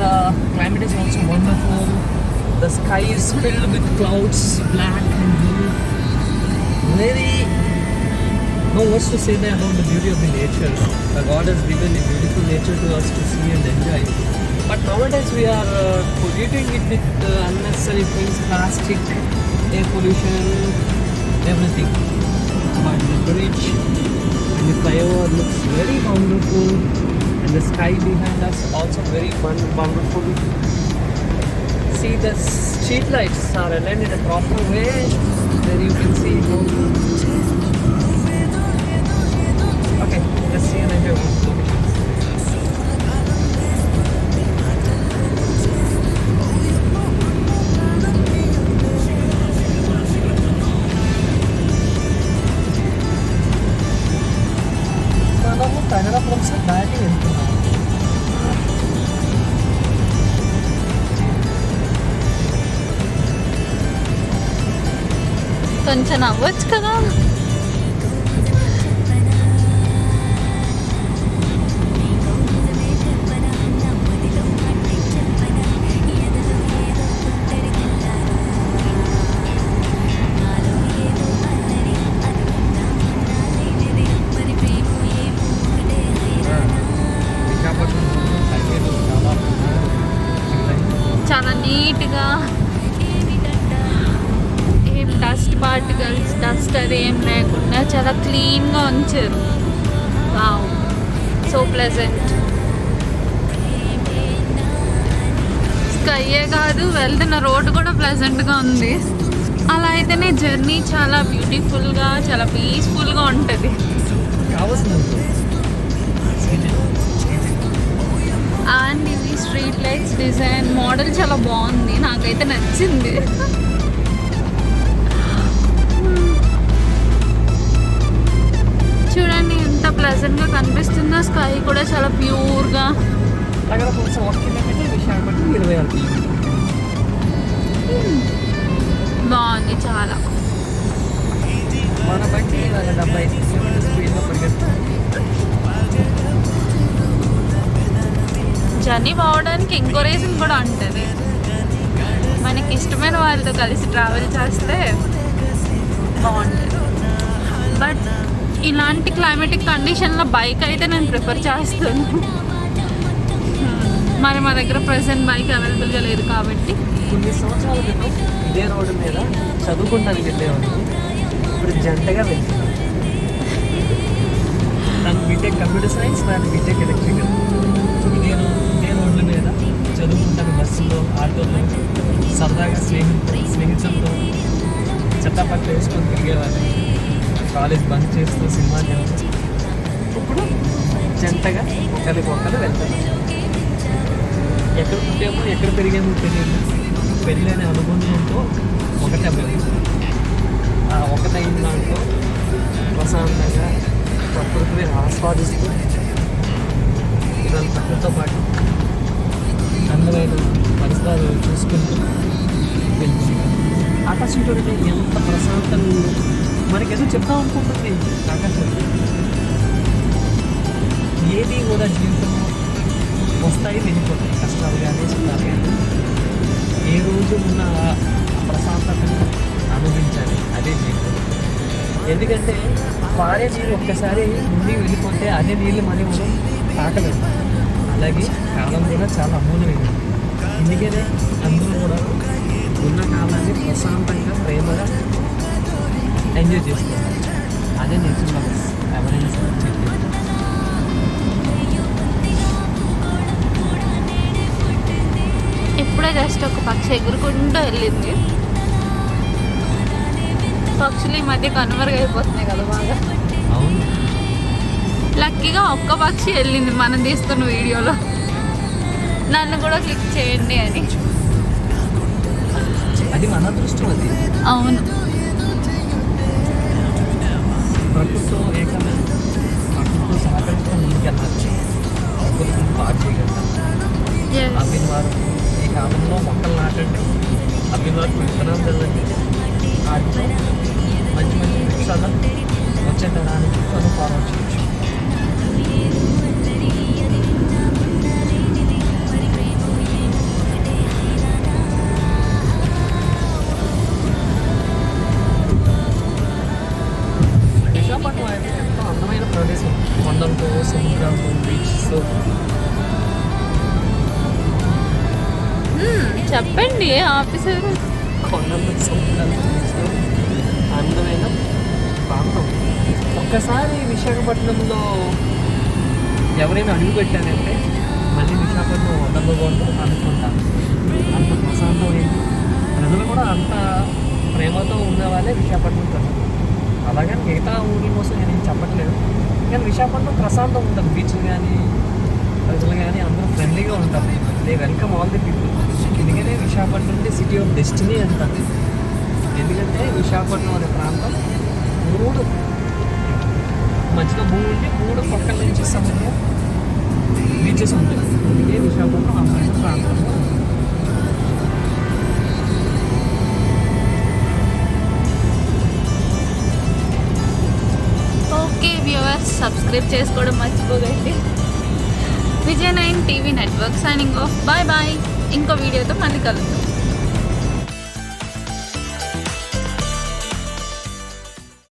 the climate is also wonderful. The sky is filled with clouds, black and blue. Very no words to say that about the beauty of the nature. God has given a beautiful nature to us to see and enjoy. But nowadays we are polluting it with unnecessary things, plastic, air pollution, everything. But the bridge and the flyover looks very wonderful, and the sky behind us also very wonderful. See, the street lights are aligned in a proper way. There you can see how. Okay, let's see and enjoy one location. మనము Kannada films దాటి వెళ్తున్నాము. కొంచెం అవ్వచ్చు కదా. చాలా నీట్గా, ఏం dust particles, dust అది ఏం లేకుండా చాలా క్లీన్గా ఉంచారు. Wow, so pleasant. స్కైయే కాదు, వెళ్తున్న రోడ్డు కూడా ప్లెజెంట్గా ఉంది. అలా అయితేనే జర్నీ చాలా బ్యూటిఫుల్గా, చాలా పీస్ఫుల్గా ఉంటుంది. అండ్ ఇది స్ట్రీట్ లైట్స్ డిజైన్ మోడల్ చాలా బాగుంది, నాకైతే నచ్చింది. చూడండి ఎంత ప్లెజెంట్గా కనిపిస్తుందో. స్కై కూడా చాలా ప్యూర్గా. బాగుంది చాలా. జర్నీ పోవడానికి ఇంకో రీజన్ కూడా ఉంటుంది. మనకి ఇష్టమైన వాళ్ళతో కలిసి ట్రావెల్ చేస్తే బాగుంటుంది. బట్ ఇలాంటి క్లైమేటిక్ కండిషన్లో బైక్ అయితే నేను ప్రిఫర్ చేస్తాను. మరి మా దగ్గర ప్రెసెంట్ బైక్ అవైలబుల్గా లేదు కాబట్టి. కొన్ని సంవత్సరాల క్రితం ఇదే రోడ్డు మీద చదువుకుంటానికి వెళ్ళేవాళ్ళు. ఇప్పుడు జంటగా వెళ్తున్నాం. నాకు బీటెక్ కంప్యూటర్ సైన్స్, నాకు బీటెక్ ఎలక్ట్రికల్. ఇదే రోడ్ల మీద చదువుకుంటాను, బస్సుల్లో, ఆటోలో సరదాగా స్నేహితులతో చెత్తపట్ల వేసుకొని తిరిగేవాళ్ళు. కాలేజ్ బంక్ చేస్తూ సినిమా చేస్తూ. ఇప్పుడు జంటగా ఒకరికొకరు వెళ్తాను. ఎక్కడ పుట్టామో ఎక్కడ పెరిగామో తెలియదు. పెళ్ళి అనే అనుబంధంతో ఒకటే పెరిగింది. ఆ ఒకటైన దాంట్లో ప్రశాంతంగా ప్రకృతిని ఆస్వాదిస్తూ దాని ప్రకృతితో పాటు అందమైన పరిసరాలు చూసుకుంటూ వెళ్తుంది. ఆకాశం చూడండి ఎంత ప్రశాంతంగా ఉందో. మనకేదో చెప్తాం అనుకుంటుంది ఆకాశం. ఏది కూడా జీవితంలో వస్తాయి, వెళ్ళిపోతాయి. కష్టాలు కానీ సుఖాలు కానీ. ఏ రోజు ఉన్న ప్రశాంతతను అనుభవించాలి, అదే జీవితం. ఎందుకంటే పారే నీళ్ళు ఒక్కసారి నుండి వెళ్ళిపోతే అదే నీళ్ళు మనం తాకలేదు. అలాగే కాలం కూడా చాలా అమూల్యమైనది. అందుకనే అందరూ కూడా ఉన్న కాలాన్ని ప్రశాంతంగా, ప్రేమగా ఎంజాయ్ చేస్తారు. అదే నేచర్ లవర్స్ ఎవరైనా సరే చెప్పేది. ఇప్పుడే జస్ట్ ఒక పక్షి ఎగురుకుంటూ వెళ్ళింది. పక్షులు ఈ మధ్య కనుమరుగైపోతున్నాయి కదా బాగా. అవును, లక్కీగా ఒక్క పక్షి వెళ్ళింది మనం తీస్తున్న వీడియోలో. నన్ను కూడా క్లిక్ చేయండి అని. అది మన అదృష్టం. అది అవును. ప్రకృతితో ఏకమే, ప్రకృతితో సహకరిస్తూ ముందుకెళ్ళాలి. ప్రకృతిని పాడు చేయగలుగుతాం. అభినవారు ఈ కాలంలో మొక్కలు నాటండి, అభినవారు విత్తనాలు చల్లండి. వాటితో మంచి మంచి వృక్షాలు వచ్చే తరానికి మనం ఫాలో చేయొచ్చు. చెప్పండి ఆఫీసర్. కొండలు సముద్రాలు బీచ్లు అందమైన ప్రాంతం. ఒక్కసారి విశాఖపట్నంలో ఎవరైనా అడుగు పెట్టారంటే మళ్ళీ విశాఖపట్నం వదలకూడదు అనుకుంటాను. అంత ప్రశాంతమైంది, ప్రజలు కూడా అంత ప్రేమతో ఉండేవాళ్ళే విశాఖపట్నం ప్రజలు. అలాగని మిగతా ఊర్ల కోసం నేను చెప్పట్లేదు, కానీ విశాఖపట్నం ప్రశాంతం ఉంటుంది. బీచ్లు కానీ ప్రజలు కానీ అందరూ ఫ్రెండ్లీగా ఉంటారు. They welcome all the people. ఎందుకంటే విశాఖపట్నం అంటే సిటీ ఆఫ్ డెస్టినీ అంటారు. ఎందుకంటే విశాఖపట్నం అనే ప్రాంతం 3 మధ్యలో భూమి ఉండి 3 పక్కల నుంచి సముద్రం బీచెస్ ఉంటాయి. అందుకే విశాఖపట్నం అందమైన ప్రాంతం. ఓకే వ్యూవర్స్, సబ్స్క్రైబ్ చేసుకోవడం మర్చిపోకండి. Vijay 9 TV network signing off. Bye bye. ఇంకో వీడియోతో మళ్ళీ కలుద్దాం.